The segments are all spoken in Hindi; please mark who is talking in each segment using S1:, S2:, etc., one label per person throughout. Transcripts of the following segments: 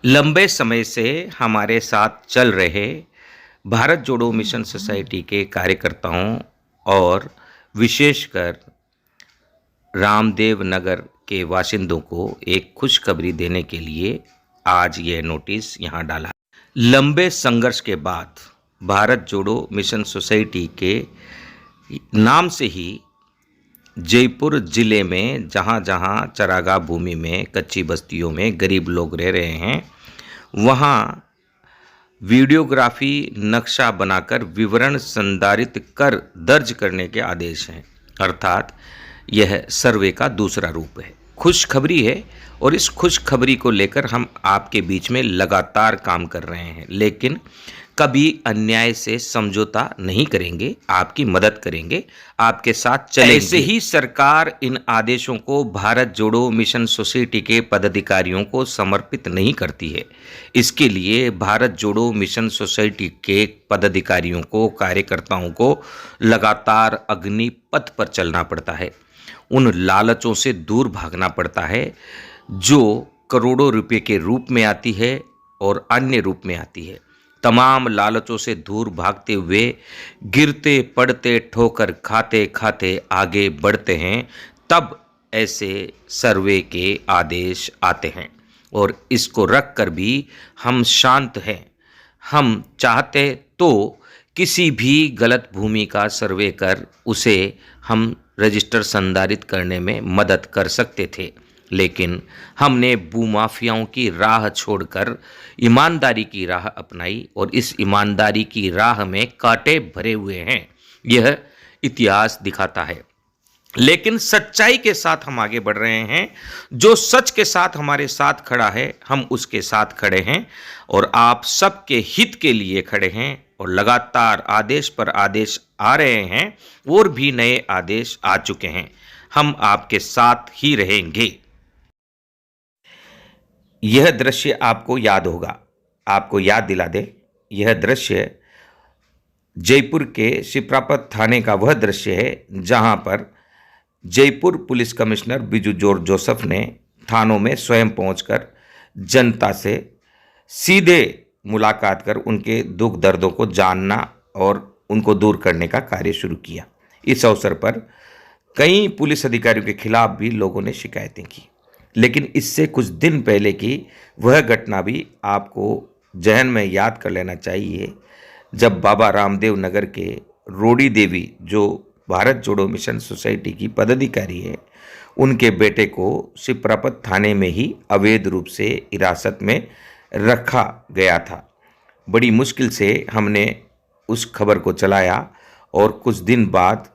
S1: लंबे समय से हमारे साथ चल रहे भारत जोड़ो मिशन सोसाइटी के कार्यकर्ताओं और विशेषकर रामदेव नगर के बाशिंदों को एक खुशखबरी देने के लिए आज यह नोटिस यहाँ डाला। लंबे संघर्ष के बाद भारत जोड़ो मिशन सोसाइटी के नाम से ही जयपुर जिले में जहाँ-जहाँ चरागाह भूमि में कच्ची बस्तियों में गरीब लोग रह रहे हैं, वहाँ वीडियोग्राफी नक्शा बनाकर विवरण संधारित कर दर्ज करने के आदेश हैं। अर्थात यह सर्वे का दूसरा रूप है। खुशखबरी है और इस खुशखबरी को लेकर हम आपके बीच में लगातार काम कर रहे हैं, लेकिन कभी अन्याय से समझौता नहीं करेंगे, आपकी मदद करेंगे, आपके साथ चलेंगे। ऐसे ही सरकार इन आदेशों को भारत जोड़ो मिशन सोसाइटी के पदाधिकारियों को समर्पित नहीं करती है। इसके लिए भारत जोड़ो मिशन सोसाइटी के पदाधिकारियों को, कार्यकर्ताओं को लगातार अग्निपथ पर चलना पड़ता है। उन लालचों से दूर भागना पड़ता है जो करोड़ों रुपए के रूप में आती है और अन्य रूप में आती है। तमाम लालचों से दूर भागते हुए गिरते पड़ते ठोकर खाते खाते आगे बढ़ते हैं, तब ऐसे सर्वे के आदेश आते हैं। और इसको रख कर भी हम शांत हैं। हम चाहते तो किसी भी गलत भूमि का सर्वे कर उसे हम रजिस्टर संधारित करने में मदद कर सकते थे, लेकिन हमने भूमाफियाओं की राह छोड़कर ईमानदारी की राह अपनाई और इस ईमानदारी की राह में कांटे भरे हुए हैं, यह इतिहास दिखाता है। लेकिन सच्चाई के साथ हम आगे बढ़ रहे हैं। जो सच के साथ हमारे साथ खड़ा है, हम उसके साथ खड़े हैं और आप सबके हित के लिए खड़े हैं। और लगातार आदेश पर आदेश आ रहे हैं और भी नए आदेश आ चुके हैं। हम आपके साथ ही रहेंगे। यह दृश्य आपको याद होगा, आपको याद दिला दे, यह दृश्य जयपुर के शिप्रापत थाने का वह दृश्य है जहां पर Jaipur police commissioner Biju George Joseph ने थानों में स्वयं पहुंचकर जनता से सीधे मुलाकात कर उनके दुख दर्दों को जानना और उनको दूर करने का कार्य शुरू किया। इस अवसर पर कई पुलिस अधिकारियों के खिलाफ भी लोगों ने शिकायतें की, लेकिन इससे कुछ दिन पहले की वह घटना भी आपको जहन में याद कर लेना चाहिए, जब बाबा रामदेव नगर के रोड़ी देवी, जो भारत जोड़ो मिशन सोसाइटी की पदाधिकारी है, उनके बेटे को शिप्रापत थाने में ही अवैध रूप से हिरासत में रखा गया था। बड़ी मुश्किल से हमने उस खबर को चलाया और कुछ दिन बाद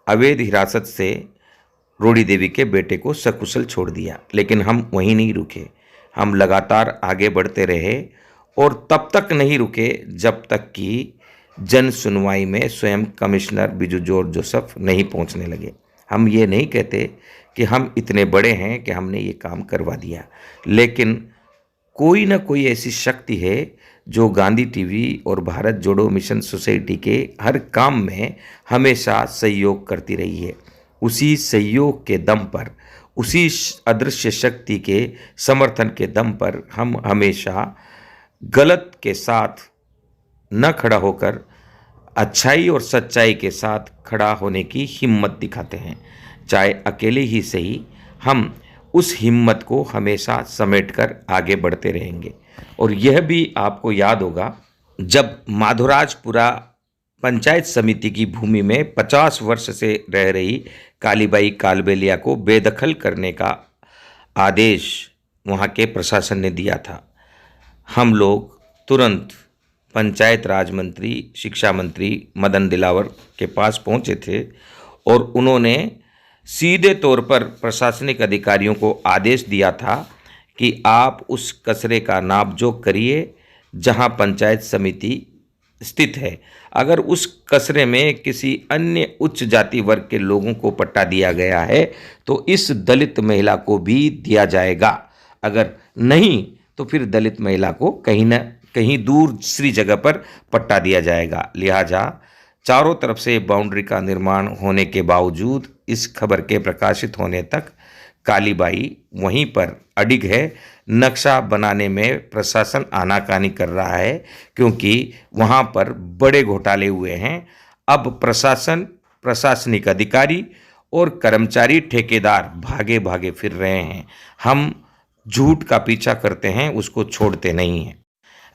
S1: अवैध हिरासत से रोड़ी देवी के बेटे को सकुशल छोड़ दिया। लेकिन हम वहीं नहीं रुके, हम लगातार आगे बढ़ते रहे और तब तक नहीं रुके जब तक कि जन सुनवाई में स्वयं कमिश्नर बिजू जॉर्ज जोसेफ नहीं पहुंचने लगे। हम ये नहीं कहते कि हम इतने बड़े हैं कि हमने ये काम करवा दिया, लेकिन कोई ना कोई ऐसी शक्ति है जो गांधी टीवी और भारत जोड़ो मिशन सोसाइटी के हर काम में हमेशा सहयोग करती रही है। उसी सहयोग के दम पर, उसी अदृश्य शक्ति के समर्थन के दम पर हम हमेशा गलत के साथ न खड़ा होकर अच्छाई और सच्चाई के साथ खड़ा होने की हिम्मत दिखाते हैं। चाहे अकेले ही सही, हम उस हिम्मत को हमेशा समेटकर आगे बढ़ते रहेंगे। और यह भी आपको याद होगा, जब माधोराजपुरा पंचायत समिति की भूमि में 50 वर्ष से रह रही कालीबाई कालबेलिया को बेदखल करने का आदेश वहाँ के प्रशासन ने दिया था, हम लोग तुरंत पंचायत राज मंत्री, शिक्षा मंत्री मदन दिलावर के पास पहुँचे थे और उन्होंने सीधे तौर पर प्रशासनिक अधिकारियों को आदेश दिया था कि आप उस कचरे का नापजोख करिए जहां पंचायत समिति स्थित है। अगर उस कचरे में किसी अन्य उच्च जाति वर्ग के लोगों को पट्टा दिया गया है तो इस दलित महिला को भी दिया जाएगा, अगर नहीं तो फिर दलित महिला को कहीं न कहीं दूसरी जगह पर पट्टा दिया जाएगा। लिहाजा चारों तरफ से बाउंड्री का निर्माण होने के बावजूद इस खबर के प्रकाशित होने तक कालीबाई वहीं पर अडिग है। नक्शा बनाने में प्रशासन आनाकानी कर रहा है क्योंकि वहां पर बड़े घोटाले हुए हैं। अब प्रशासन, प्रशासनिक अधिकारी और कर्मचारी, ठेकेदार भागे भागे फिर रहे हैं। हम झूठ का पीछा करते हैं, उसको छोड़ते नहीं हैं।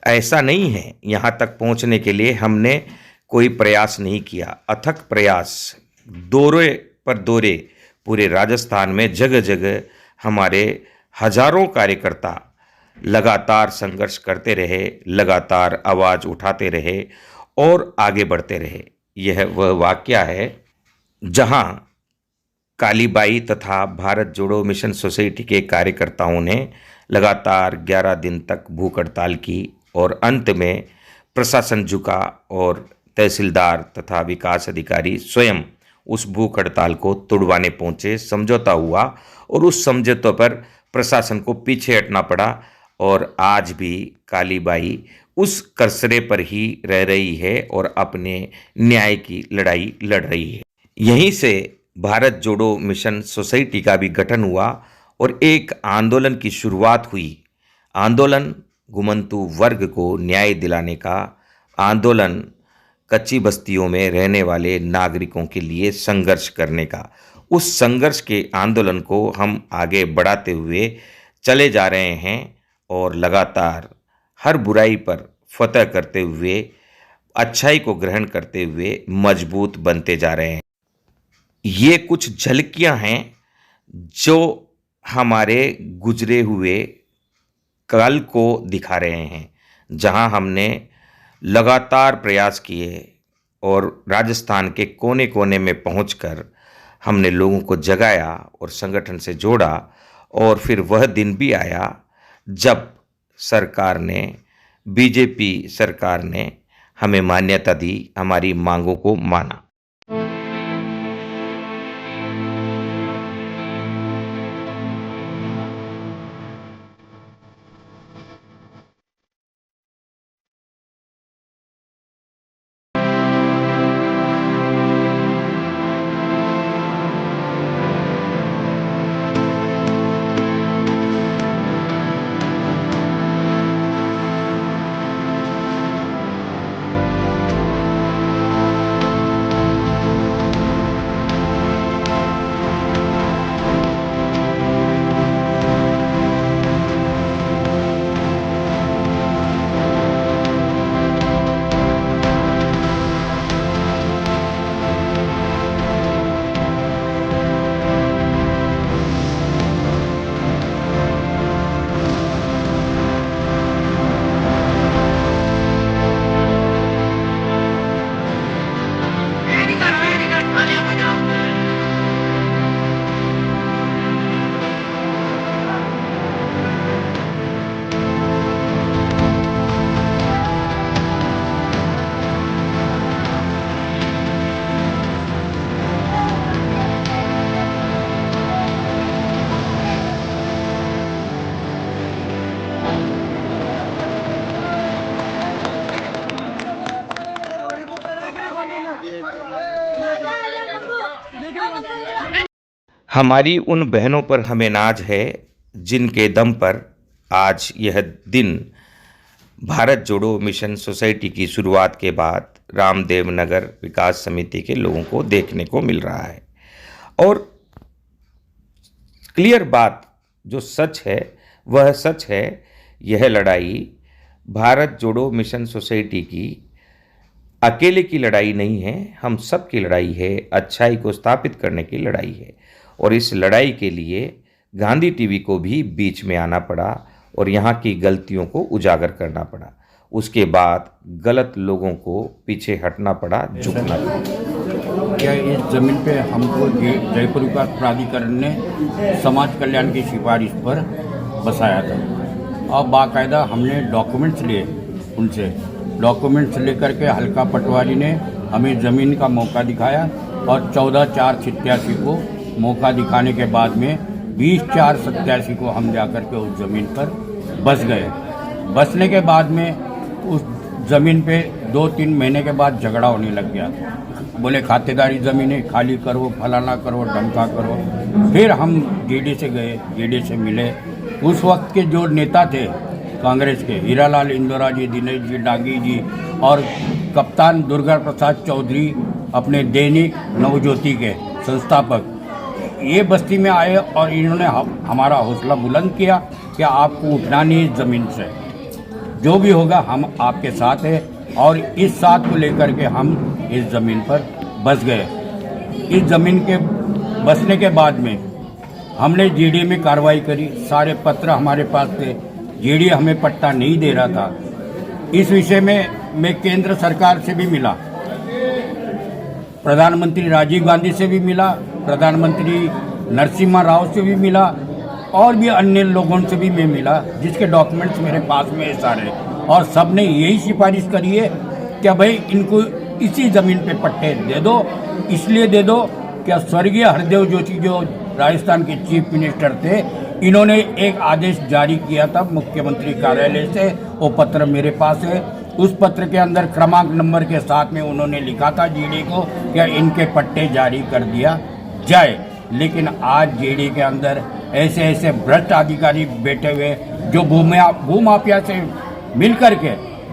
S1: ऐसा नहीं है, यहाँ तक पहुँचने के लिए हमने कोई प्रयास नहीं किया। अथक प्रयास, दौरे पर दौरे, पूरे राजस्थान में जगह जगह हमारे हजारों कार्यकर्ता लगातार संघर्ष करते रहे, लगातार आवाज़ उठाते रहे और आगे बढ़ते रहे। यह वह वाकया है जहां कालीबाई तथा भारत जोड़ो मिशन सोसाइटी के कार्यकर्ताओं ने लगातार 11 दिन तक भूख हड़ताल की और अंत में प्रशासन झुका और तहसीलदार तथा विकास अधिकारी स्वयं उस भूख हड़ताल को तुड़वाने पहुंचे। समझौता हुआ और उस समझौते पर प्रशासन को पीछे हटना पड़ा और आज भी कालीबाई उस करसरे पर ही रह रही है और अपने न्याय की लड़ाई लड़ रही है। यहीं से भारत जोड़ो मिशन सोसाइटी का भी गठन हुआ और एक आंदोलन की शुरुआत हुई। आंदोलन घुमंतु वर्ग को न्याय दिलाने का, आंदोलन कच्ची बस्तियों में रहने वाले नागरिकों के लिए संघर्ष करने का। उस संघर्ष के आंदोलन को हम आगे बढ़ाते हुए चले जा रहे हैं और लगातार हर बुराई पर फतह करते हुए, अच्छाई को ग्रहण करते हुए मजबूत बनते जा रहे हैं। ये कुछ झलकियां हैं जो हमारे गुजरे हुए कल को दिखा रहे हैं, जहां हमने लगातार प्रयास किए और राजस्थान के कोने कोने में पहुंचकर हमने लोगों को जगाया और संगठन से जोड़ा। और फिर वह दिन भी आया जब सरकार ने, बीजेपी सरकार ने हमें मान्यता दी, हमारी मांगों को माना। हमारी उन बहनों पर हमें नाज है जिनके दम पर आज यह दिन भारत जोड़ो मिशन सोसाइटी की शुरुआत के बाद रामदेव नगर विकास समिति के लोगों को देखने को मिल रहा है। और क्लियर बात, जो सच है वह सच है। यह लड़ाई भारत जोड़ो मिशन सोसाइटी की अकेले की लड़ाई नहीं है, हम सब की लड़ाई है। अच्छाई को स्थापित करने की लड़ाई है और इस लड़ाई के लिए गांधी टीवी को भी बीच में आना पड़ा और यहाँ की गलतियों को उजागर करना पड़ा। उसके बाद गलत लोगों को पीछे हटना पड़ा, झुकना पड़ा।
S2: क्या इस ज़मीन पे हमको जयपुर विकास प्राधिकरण ने समाज कल्याण की सिफारिश पर बसाया था और बाकायदा हमने डॉक्यूमेंट्स लिए उनसे। डॉक्यूमेंट्स लेकर के हल्का पटवारी ने हमें ज़मीन का मौका दिखाया और 14/4/87 को मौका दिखाने के बाद में 20/4/87 को हम जाकर के उस ज़मीन पर बस गए। बसने के बाद में उस ज़मीन पे 2-3 महीने के बाद झगड़ा होने लग गया। बोले खातेदारी ज़मीन है, खाली करो, फलाना करो, ढमका करो। फिर हम जीडी से गए, जीडी से मिले। उस वक्त के जो नेता थे कांग्रेस के, हीरालाल इंदौरा जी, दिनेश जी, डांगी जी और कप्तान दुर्गा प्रसाद चौधरी, अपने दैनिक नवज्योति के संस्थापक, ये बस्ती में आए और इन्होंने हमारा हौसला बुलंद किया कि आपको उठना नहीं इस ज़मीन से, जो भी होगा हम आपके साथ हैं। और इस साथ को लेकर के हम इस ज़मीन पर बस गए। इस ज़मीन के बसने के बाद में हमने जीडी में कार्रवाई करी। सारे पत्र हमारे पास थे, जीडी हमें पट्टा नहीं दे रहा था। इस विषय में मैं केंद्र सरकार से भी मिला, प्रधानमंत्री राजीव गांधी से भी मिला, प्रधानमंत्री नरसिम्हा राव से भी मिला और भी अन्य लोगों से भी मैं मिला, जिसके डॉक्यूमेंट्स मेरे पास में सारे। और सब ने यही सिफारिश करी है कि भाई इनको इसी ज़मीन पे पट्टे दे दो। इसलिए दे दो कि स्वर्गीय हरदेव जोशी जो राजस्थान के चीफ मिनिस्टर थे, इन्होंने एक आदेश जारी किया था मुख्यमंत्री कार्यालय से। वो पत्र मेरे पास है। उस पत्र के अंदर क्रमांक नंबर के साथ में उन्होंने लिखा था जीडी को कि इनके पट्टे जारी कर दिया जाए। लेकिन आज जीडी के अंदर ऐसे ऐसे भ्रष्ट अधिकारी बैठे हुए जो भूमाफिया से मिल करके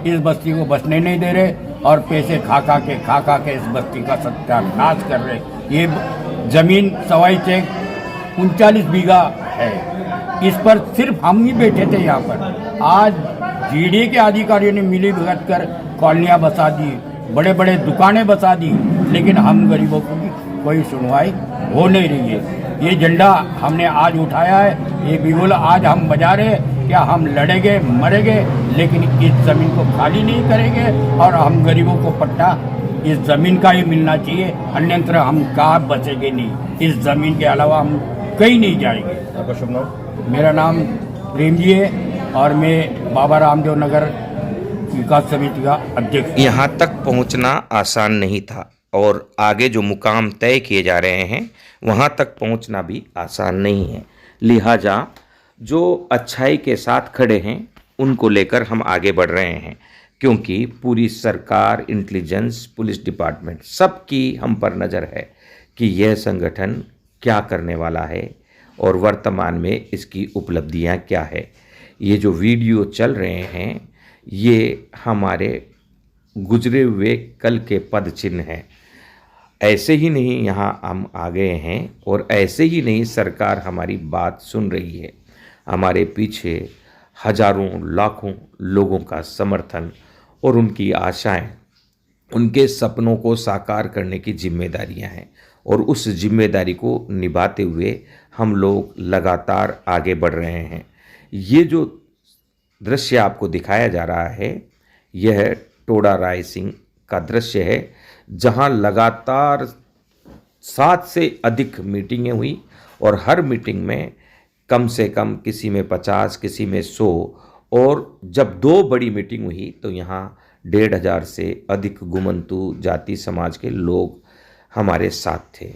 S2: इस बस्ती को बसने नहीं दे रहे और पैसे खा खा के इस बस्ती का सत्यानाश कर रहे। ये जमीन सवाई चेक 39 बीघा है, इस पर सिर्फ हम ही बैठे थे यहाँ पर। आज जीडी के अधिकारियों ने मिली भगत कर कॉलोनियाँ बसा दी, बड़े बड़े दुकानें बसा दी, लेकिन हम गरीबों की कोई सुनवाई हो नहीं रही है। ये झंडा हमने आज उठाया है, ये बिगुल आज हम बजा रहे हैं, क्या हम लड़ेंगे मरेंगे, लेकिन इस ज़मीन को खाली नहीं करेंगे और हम गरीबों को पट्टा इस ज़मीन का ही मिलना चाहिए। अन्यत्र हम कहाँ बचेंगे नहीं, इस ज़मीन के अलावा हम कहीं नहीं जाएंगे।
S3: आपका शुभ नाम?
S2: मेरा नाम प्रेम जी है और मैं बाबा रामदेव नगर विकास समिति का अध्यक्ष।
S1: यहाँ तक पहुँचना आसान नहीं था और आगे जो मुकाम तय किए जा रहे हैं वहाँ तक पहुँचना भी आसान नहीं है। लिहाजा जो अच्छाई के साथ खड़े हैं उनको लेकर हम आगे बढ़ रहे हैं, क्योंकि पूरी सरकार, इंटेलिजेंस, पुलिस डिपार्टमेंट सबकी हम पर नज़र है कि यह संगठन क्या करने वाला है और वर्तमान में इसकी उपलब्धियां क्या है। ये जो वीडियो चल रहे हैं ये हमारे गुजरे हुए कल के पद चिन्ह हैं। ऐसे ही नहीं यहाँ हम आ गए हैं और ऐसे ही नहीं सरकार हमारी बात सुन रही है। हमारे पीछे हजारों लाखों लोगों का समर्थन और उनकी आशाएं, उनके सपनों को साकार करने की जिम्मेदारियां हैं और उस जिम्मेदारी को निभाते हुए हम लोग लगातार आगे बढ़ रहे हैं। ये जो दृश्य आपको दिखाया जा रहा है यह टोडा राय सिंह का दृश्य है, जहां लगातार 7 से अधिक मीटिंगें हुई और हर मीटिंग में कम से कम किसी में 50, किसी में 100 और जब 2 बड़ी मीटिंग हुई तो यहाँ 1,500 से अधिक गुमंतु जाति समाज के लोग हमारे साथ थे,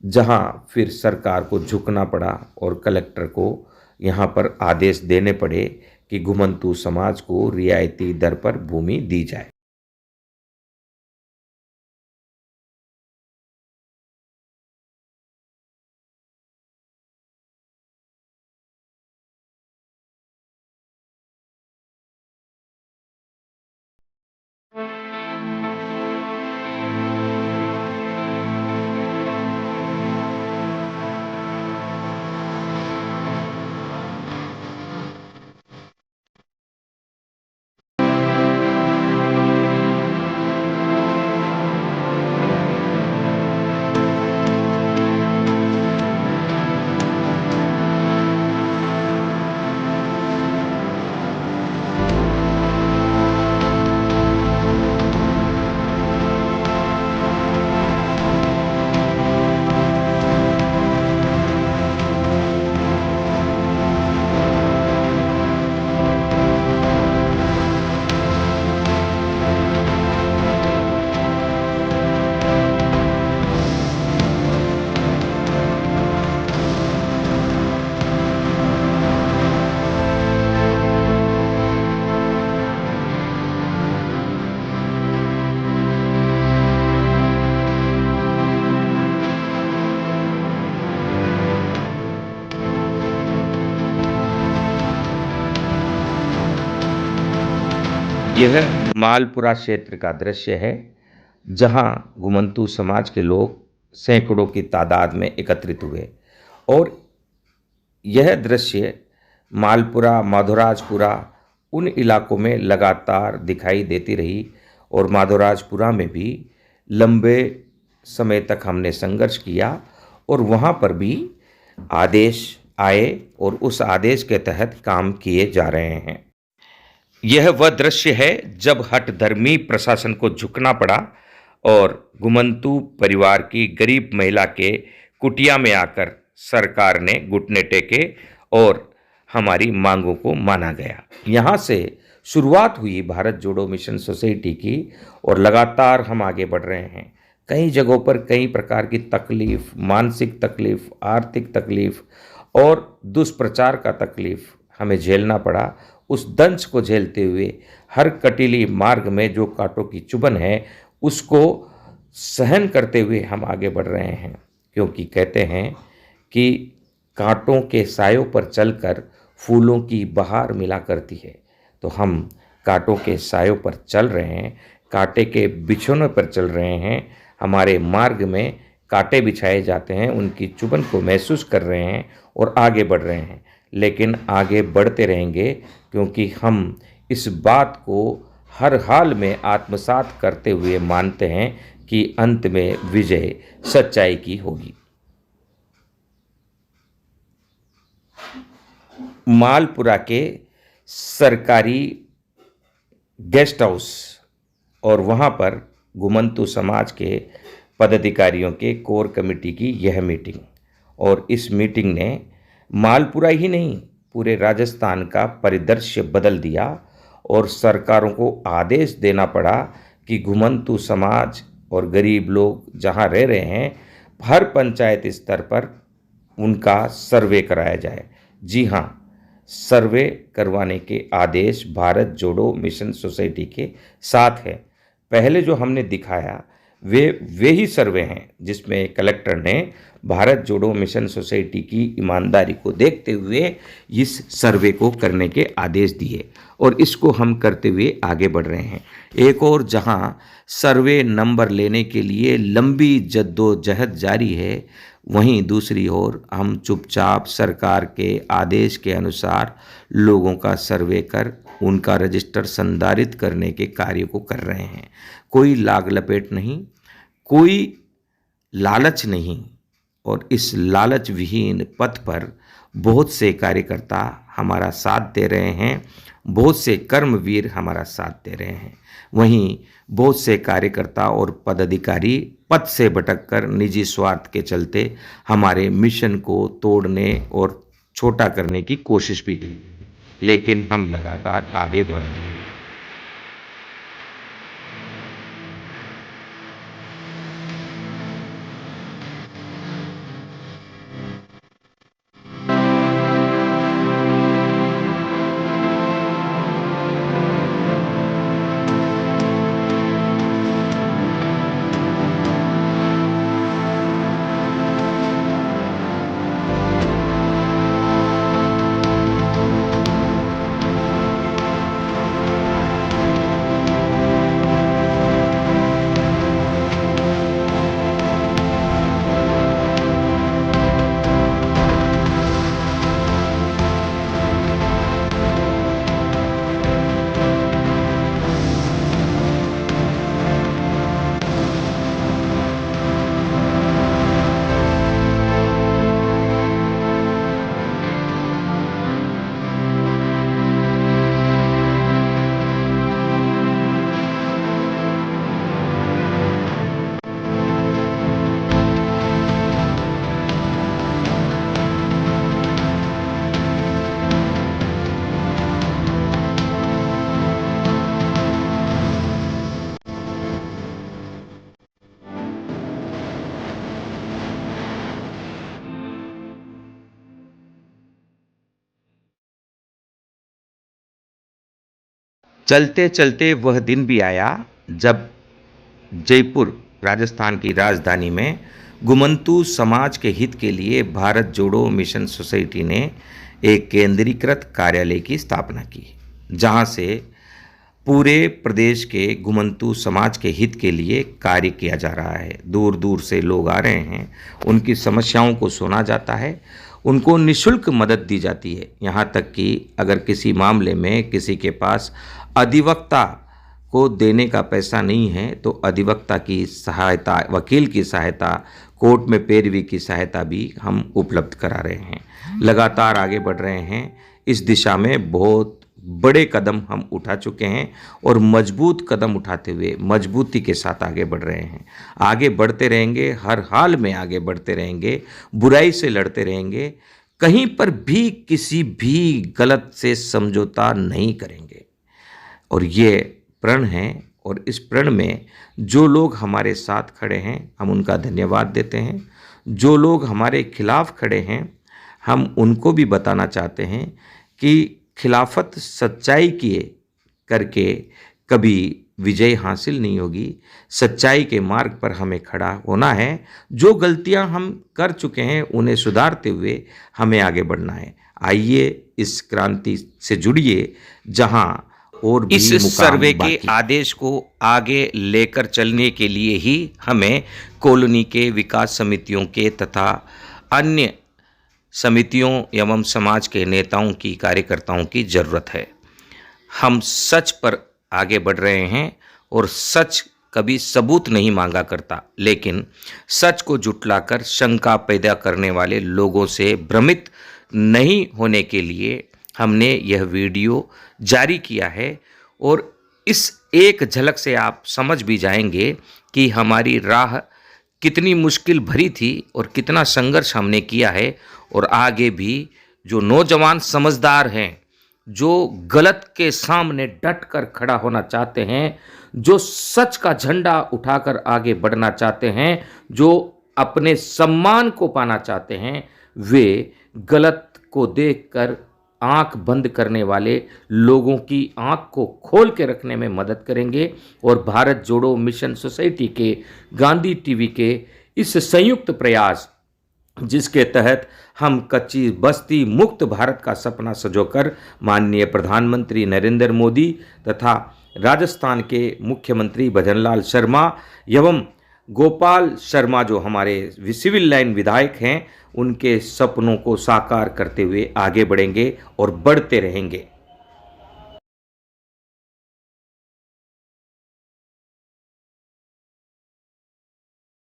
S1: जहां फिर सरकार को झुकना पड़ा और कलेक्टर को यहाँ पर आदेश देने पड़े कि गुमंतु समाज को रियायती दर पर भूमि दी जाए। यह मालपुरा क्षेत्र का दृश्य है, जहां घुमंतू समाज के लोग सैकड़ों की तादाद में एकत्रित हुए और यह दृश्य मालपुरा, माधोराजपुरा उन इलाकों में लगातार दिखाई देती रही और माधोराजपुरा में भी लंबे समय तक हमने संघर्ष किया और वहाँ पर भी आदेश आए और उस आदेश के तहत काम किए जा रहे हैं। यह वह दृश्य है जब हठधर्मी प्रशासन को झुकना पड़ा और घुमंतू परिवार की गरीब महिला के कुटिया में आकर सरकार ने घुटने टेके और हमारी मांगों को माना गया। यहाँ से शुरुआत हुई भारत जोड़ो मिशन सोसाइटी की और लगातार हम आगे बढ़ रहे हैं। कई जगहों पर कई प्रकार की तकलीफ, मानसिक तकलीफ, आर्थिक तकलीफ और दुष्प्रचार का तकलीफ हमें झेलना पड़ा। उस दंश को झेलते हुए हर कटीली मार्ग में जो कांटों की चुभन है उसको सहन करते हुए हम आगे बढ़ रहे हैं, क्योंकि कहते हैं कि कांटों के सायों पर चलकर फूलों की बहार मिला करती है। तो हम कांटों के सायों पर चल रहे हैं, कांटे के बिछौनों पर चल रहे हैं। हमारे मार्ग में कांटे बिछाए जाते हैं, उनकी चुभन को महसूस कर रहे हैं और आगे बढ़ रहे हैं। लेकिन आगे बढ़ते रहेंगे, क्योंकि हम इस बात को हर हाल में आत्मसात करते हुए मानते हैं कि अंत में विजय सच्चाई की होगी। मालपुरा के सरकारी गेस्ट हाउस और वहाँ पर घुमंतू समाज के पदाधिकारियों के कोर कमेटी की यह मीटिंग, और इस मीटिंग ने मालपुरा ही नहीं पूरे राजस्थान का परिदृश्य बदल दिया और सरकारों को आदेश देना पड़ा कि घुमंतू समाज और गरीब लोग जहाँ रह रहे हैं हर पंचायत स्तर पर उनका सर्वे कराया जाए। जी हाँ, सर्वे करवाने के आदेश भारत जोड़ो मिशन सोसाइटी के साथ है। पहले जो हमने दिखाया वे ही सर्वे हैं जिसमें कलेक्टर ने भारत जोड़ो मिशन सोसाइटी की ईमानदारी को देखते हुए इस सर्वे को करने के आदेश दिए और इसको हम करते हुए आगे बढ़ रहे हैं। एक और जहां सर्वे नंबर लेने के लिए लंबी जद्दोजहद जारी है, वहीं दूसरी ओर हम चुपचाप सरकार के आदेश के अनुसार लोगों का सर्वे कर उनका रजिस्टर संधारित करने के कार्य को कर रहे हैं। कोई लाग लपेट नहीं, कोई लालच नहीं, और इस लालच विहीन पथ पर बहुत से कार्यकर्ता हमारा साथ दे रहे हैं, बहुत से कर्मवीर हमारा साथ दे रहे हैं। वहीं बहुत से कार्यकर्ता और पदाधिकारी पथ से भटककर निजी स्वार्थ के चलते हमारे मिशन को तोड़ने और छोटा करने की कोशिश भी की, लेकिन हम लगातार आगे बढ़ रहे हैं। चलते चलते वह दिन भी आया जब जयपुर राजस्थान की राजधानी में घुमंतू समाज के हित के लिए भारत जोड़ो मिशन सोसाइटी ने एक केंद्रीकृत कार्यालय की स्थापना की, जहां से पूरे प्रदेश के घुमंतू समाज के हित के लिए कार्य किया जा रहा है। दूर दूर से लोग आ रहे हैं, उनकी समस्याओं को सुना जाता है, उनको निःशुल्क मदद दी जाती है। यहाँ तक कि अगर किसी मामले में किसी के पास अधिवक्ता को देने का पैसा नहीं है तो अधिवक्ता की सहायता, वकील की सहायता, कोर्ट में पैरवी की सहायता भी हम उपलब्ध करा रहे हैं। लगातार आगे बढ़ रहे हैं। इस दिशा में बहुत बड़े कदम हम उठा चुके हैं और मजबूत कदम उठाते हुए मजबूती के साथ आगे बढ़ रहे हैं। आगे बढ़ते रहेंगे, हर हाल में आगे बढ़ते रहेंगे, बुराई से लड़ते रहेंगे, कहीं पर भी किसी भी गलत से समझौता नहीं करेंगे। और ये प्रण है और इस प्रण में जो लोग हमारे साथ खड़े हैं हम उनका धन्यवाद देते हैं। जो लोग हमारे खिलाफ खड़े हैं हम उनको भी बताना चाहते हैं कि खिलाफत सच्चाई की करके कभी विजय हासिल नहीं होगी। सच्चाई के मार्ग पर हमें खड़ा होना है। जो गलतियां हम कर चुके हैं उन्हें सुधारते हुए हमें आगे बढ़ना है। आइए इस क्रांति से जुड़िए जहां और भी इस सर्वे के आदेश को आगे लेकर चलने के लिए ही हमें कॉलोनी के विकास समितियों के तथा अन्य समितियों एवं समाज के नेताओं की, कार्यकर्ताओं की ज़रूरत है। हम सच पर आगे बढ़ रहे हैं और सच कभी सबूत नहीं मांगा करता, लेकिन सच को जुटलाकर शंका पैदा करने वाले लोगों से भ्रमित नहीं होने के लिए हमने यह वीडियो जारी किया है। और इस एक झलक से आप समझ भी जाएंगे कि हमारी राह कितनी मुश्किल भरी थी और कितना संघर्ष हमने किया है। और आगे भी जो नौजवान समझदार हैं, जो गलत के सामने डट कर खड़ा होना चाहते हैं, जो सच का झंडा उठाकर आगे बढ़ना चाहते हैं, जो अपने सम्मान को पाना चाहते हैं, वे गलत को देखकर आंख बंद करने वाले लोगों की आंख को खोल के रखने में मदद करेंगे। और भारत जोड़ो मिशन सोसाइटी के, गांधी टीवी के इस संयुक्त प्रयास जिसके तहत हम कच्ची बस्ती मुक्त भारत का सपना सजोकर माननीय प्रधानमंत्री नरेंद्र मोदी तथा राजस्थान के मुख्यमंत्री भजनलाल शर्मा एवं गोपाल शर्मा जो हमारे सिविल लाइन विधायक हैं, उनके सपनों को साकार करते हुए आगे बढ़ेंगे और बढ़ते रहेंगे।